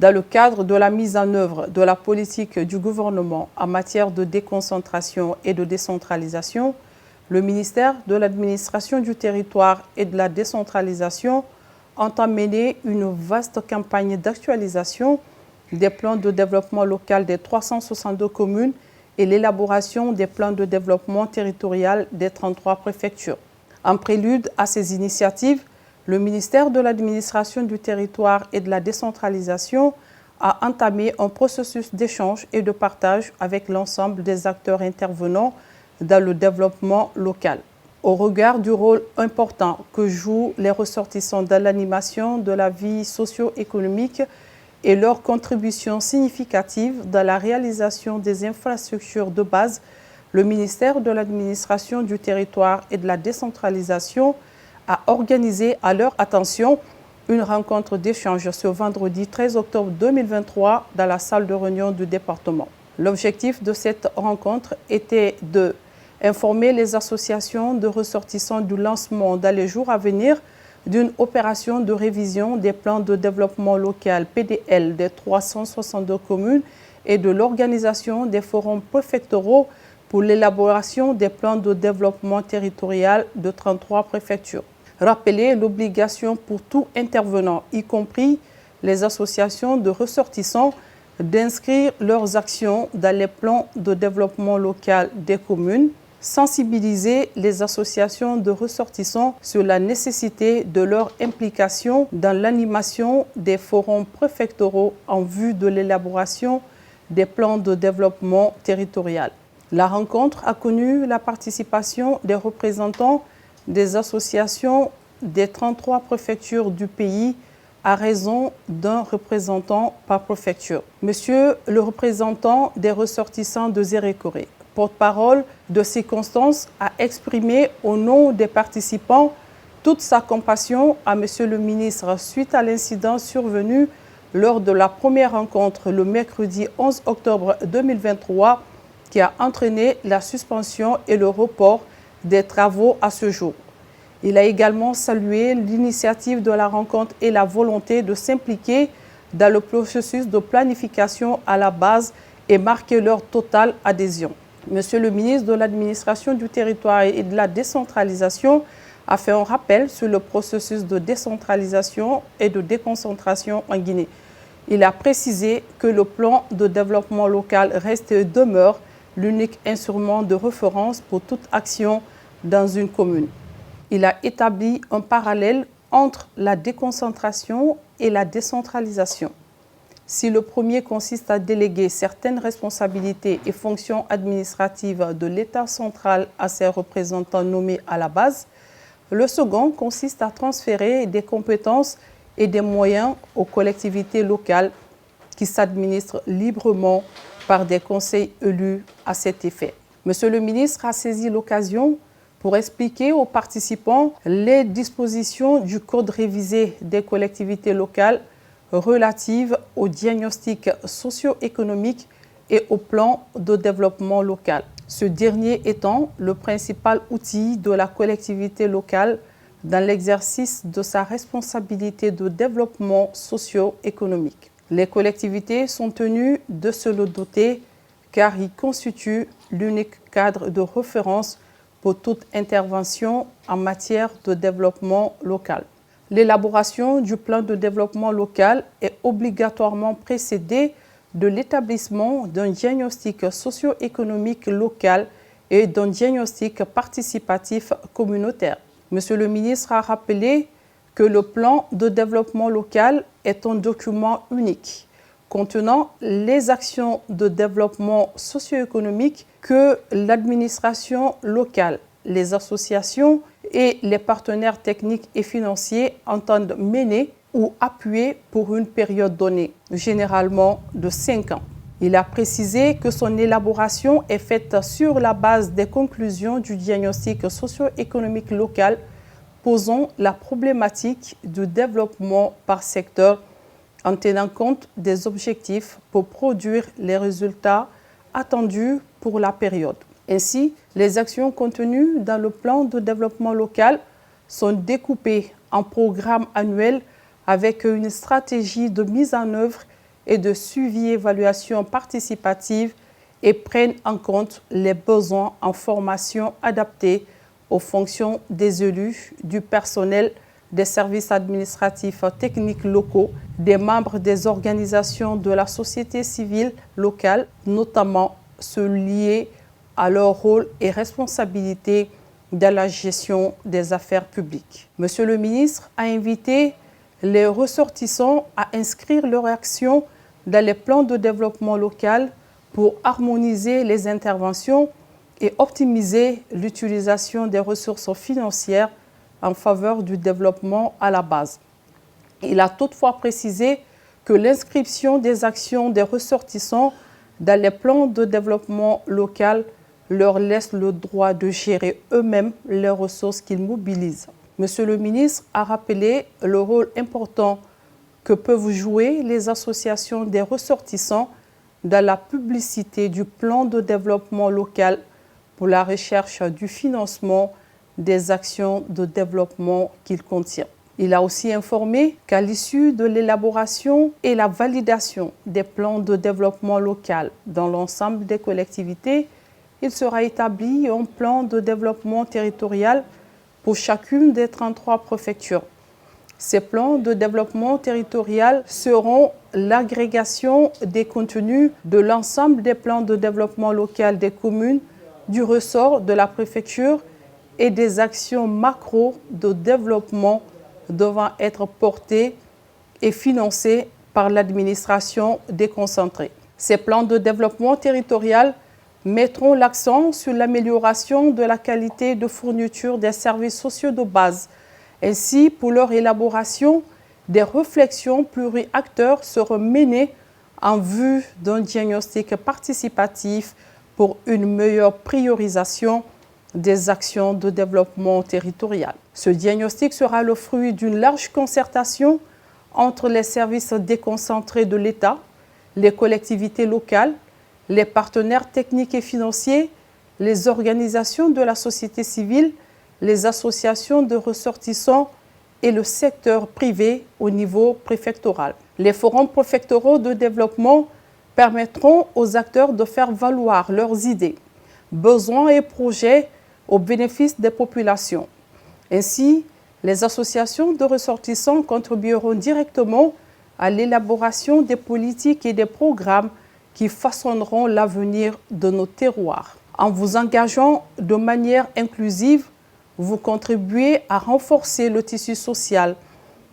Dans le cadre de la mise en œuvre de la politique du gouvernement en matière de déconcentration et de décentralisation, le ministère de l'Administration du Territoire et de la Décentralisation entend mener une vaste campagne d'actualisation des plans de développement local des 362 communes et l'élaboration des plans de développement territorial des 33 préfectures. En prélude à ces initiatives, le ministère de l'Administration du Territoire et de la Décentralisation a entamé un processus d'échange et de partage avec l'ensemble des acteurs intervenants dans le développement local. Au regard du rôle important que jouent les ressortissants dans l'animation de la vie socio-économique et leur contribution significative dans la réalisation des infrastructures de base, le ministère de l'Administration du Territoire et de la Décentralisation a organisé à leur attention une rencontre d'échange ce vendredi 13 octobre 2023 dans la salle de réunion du département. L'objectif de cette rencontre était d'informer les associations de ressortissants du lancement dans les jours à venir d'une opération de révision des plans de développement local PDL des 362 communes et de l'organisation des forums préfectoraux pour l'élaboration des plans de développement territorial de 33 préfectures. Rappeler l'obligation pour tout intervenant, y compris les associations de ressortissants, d'inscrire leurs actions dans les plans de développement local des communes, sensibiliser les associations de ressortissants sur la nécessité de leur implication dans l'animation des forums préfectoraux en vue de l'élaboration des plans de développement territorial. La rencontre a connu la participation des représentants des associations des 33 préfectures du pays à raison d'un représentant par préfecture. Monsieur le représentant des ressortissants de Zérékoré, porte-parole de circonstances, a exprimé au nom des participants toute sa compassion à Monsieur le ministre suite à l'incident survenu lors de la première rencontre le mercredi 11 octobre 2023 qui a entraîné la suspension et le report des travaux à ce jour. Il a également salué l'initiative de la rencontre et la volonté de s'impliquer dans le processus de planification à la base et marqué leur totale adhésion. Monsieur le ministre de l'Administration du Territoire et de la Décentralisation a fait un rappel sur le processus de décentralisation et de déconcentration en Guinée. Il a précisé que le plan de développement local reste et demeure l'unique instrument de référence pour toute action dans une commune. Il a établi un parallèle entre la déconcentration et la décentralisation. Si le premier consiste à déléguer certaines responsabilités et fonctions administratives de l'État central à ses représentants nommés à la base, le second consiste à transférer des compétences et des moyens aux collectivités locales qui s'administrent librement par des conseils élus à cet effet. Monsieur le ministre a saisi l'occasion pour expliquer aux participants les dispositions du Code révisé des collectivités locales relatives au diagnostic socio-économique et au plan de développement local. Ce dernier étant le principal outil de la collectivité locale dans l'exercice de sa responsabilité de développement socio-économique. Les collectivités sont tenues de se le doter car il constitue l'unique cadre de référence pour toute intervention en matière de développement local. L'élaboration du plan de développement local est obligatoirement précédée de l'établissement d'un diagnostic socio-économique local et d'un diagnostic participatif communautaire. Monsieur le ministre a rappelé que le plan de développement local est un document unique contenant les actions de développement socio-économique que l'administration locale, les associations et les partenaires techniques et financiers entendent mener ou appuyer pour une période donnée, généralement de 5 ans. Il a précisé que son élaboration est faite sur la base des conclusions du diagnostic socio-économique local posant la problématique du développement par secteur en tenant compte des objectifs pour produire les résultats attendus pour la période. Ainsi, les actions contenues dans le plan de développement local sont découpées en programmes annuels avec une stratégie de mise en œuvre et de suivi-évaluation participative et prennent en compte les besoins en formation adaptés aux fonctions des élus, du personnel, des services administratifs techniques locaux, des membres des organisations de la société civile locale, notamment ceux liés à leur rôle et responsabilités dans la gestion des affaires publiques. Monsieur le ministre a invité les ressortissants à inscrire leurs actions dans les plans de développement local pour harmoniser les interventions et optimiser l'utilisation des ressources financières en faveur du développement à la base. Il a toutefois précisé que l'inscription des actions des ressortissants dans les plans de développement local leur laisse le droit de gérer eux-mêmes les ressources qu'ils mobilisent. Monsieur le ministre a rappelé le rôle important que peuvent jouer les associations des ressortissants dans la publicité du plan de développement local pour la recherche du financement des actions de développement qu'il contient. Il a aussi informé qu'à l'issue de l'élaboration et la validation des plans de développement local dans l'ensemble des collectivités, il sera établi un plan de développement territorial pour chacune des 33 préfectures. Ces plans de développement territorial seront l'agrégation des contenus de l'ensemble des plans de développement local des communes du ressort de la préfecture et des actions macro de développement devant être portées et financées par l'administration déconcentrée. Ces plans de développement territorial mettront l'accent sur l'amélioration de la qualité de fourniture des services sociaux de base. Ainsi, pour leur élaboration, des réflexions pluri-acteurs seront menées en vue d'un diagnostic participatif pour une meilleure priorisation des actions de développement territorial. Ce diagnostic sera le fruit d'une large concertation entre les services déconcentrés de l'État, les collectivités locales, les partenaires techniques et financiers, les organisations de la société civile, les associations de ressortissants et le secteur privé au niveau préfectoral. Les forums préfectoraux de développement permettront aux acteurs de faire valoir leurs idées, besoins et projets au bénéfice des populations. Ainsi, les associations de ressortissants contribueront directement à l'élaboration des politiques et des programmes qui façonneront l'avenir de nos terroirs. En vous engageant de manière inclusive, vous contribuez à renforcer le tissu social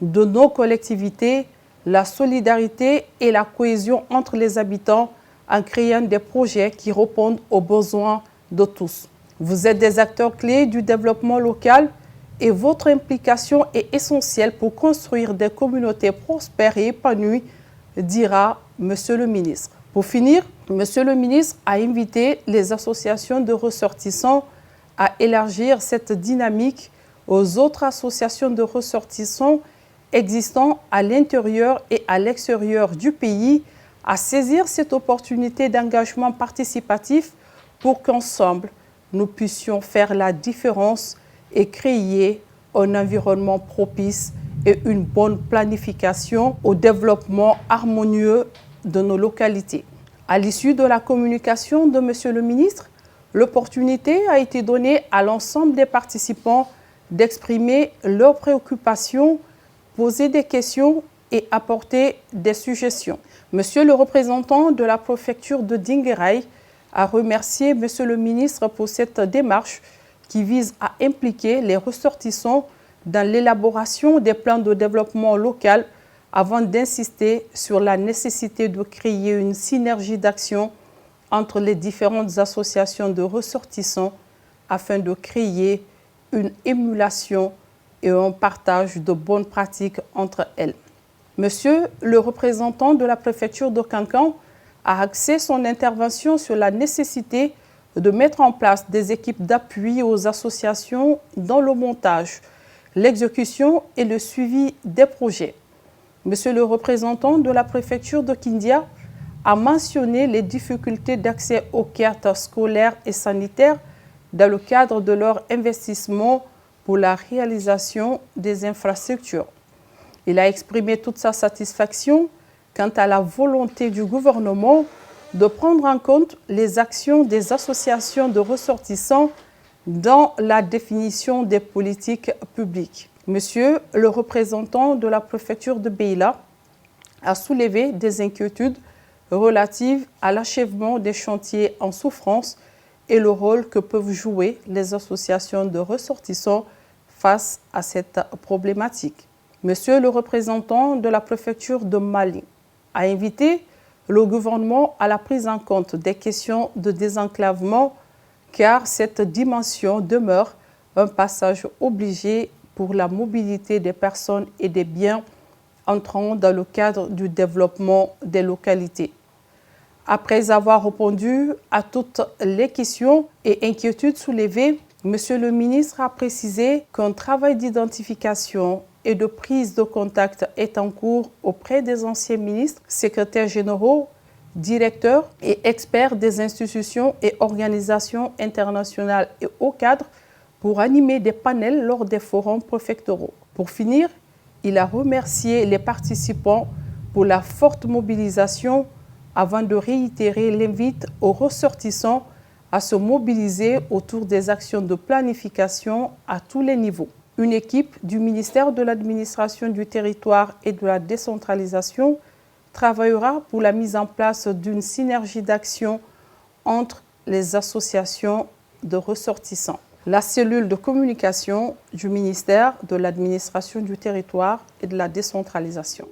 de nos collectivités, la solidarité et la cohésion entre les habitants en créant des projets qui répondent aux besoins de tous. Vous êtes des acteurs clés du développement local et votre implication est essentielle pour construire des communautés prospères et épanouies, dira Monsieur le ministre. Pour finir, Monsieur le ministre a invité les associations de ressortissants à élargir cette dynamique aux autres associations de ressortissants existant à l'intérieur et à l'extérieur du pays, à saisir cette opportunité d'engagement participatif pour qu'ensemble, nous puissions faire la différence et créer un environnement propice et une bonne planification au développement harmonieux de nos localités. À l'issue de la communication de Monsieur le ministre, l'opportunité a été donnée à l'ensemble des participants d'exprimer leurs préoccupations, poser des questions et apporter des suggestions. Monsieur le représentant de la préfecture de Dinguiraye a remercié Monsieur le ministre pour cette démarche qui vise à impliquer les ressortissants dans l'élaboration des plans de développement local avant d'insister sur la nécessité de créer une synergie d'action entre les différentes associations de ressortissants afin de créer une émulation et un partage de bonnes pratiques entre elles. Monsieur le représentant de la préfecture de Kankan a axé son intervention sur la nécessité de mettre en place des équipes d'appui aux associations dans le montage, l'exécution et le suivi des projets. Monsieur le représentant de la préfecture de Kindia a mentionné les difficultés d'accès aux cartes scolaires et sanitaires dans le cadre de leur investissement pour la réalisation des infrastructures. Il a exprimé toute sa satisfaction quant à la volonté du gouvernement de prendre en compte les actions des associations de ressortissants dans la définition des politiques publiques. Monsieur le représentant de la préfecture de Beila a soulevé des inquiétudes relatives à l'achèvement des chantiers en souffrance et le rôle que peuvent jouer les associations de ressortissants face à cette problématique. Monsieur le représentant de la préfecture de Mali a invité le gouvernement à la prise en compte des questions de désenclavement car cette dimension demeure un passage obligé pour la mobilité des personnes et des biens entrant dans le cadre du développement des localités. Après avoir répondu à toutes les questions et inquiétudes soulevées, Monsieur le ministre a précisé qu'un travail d'identification et de prise de contact est en cours auprès des anciens ministres, secrétaires généraux, directeurs et experts des institutions et organisations internationales et hauts cadres pour animer des panels lors des forums préfectoraux. Pour finir, il a remercié les participants pour la forte mobilisation avant de réitérer l'invite aux ressortissants à se mobiliser autour des actions de planification à tous les niveaux. Une équipe du ministère de l'Administration du Territoire et de la Décentralisation travaillera pour la mise en place d'une synergie d'action entre les associations de ressortissants. La cellule de communication du ministère de l'Administration du Territoire et de la Décentralisation.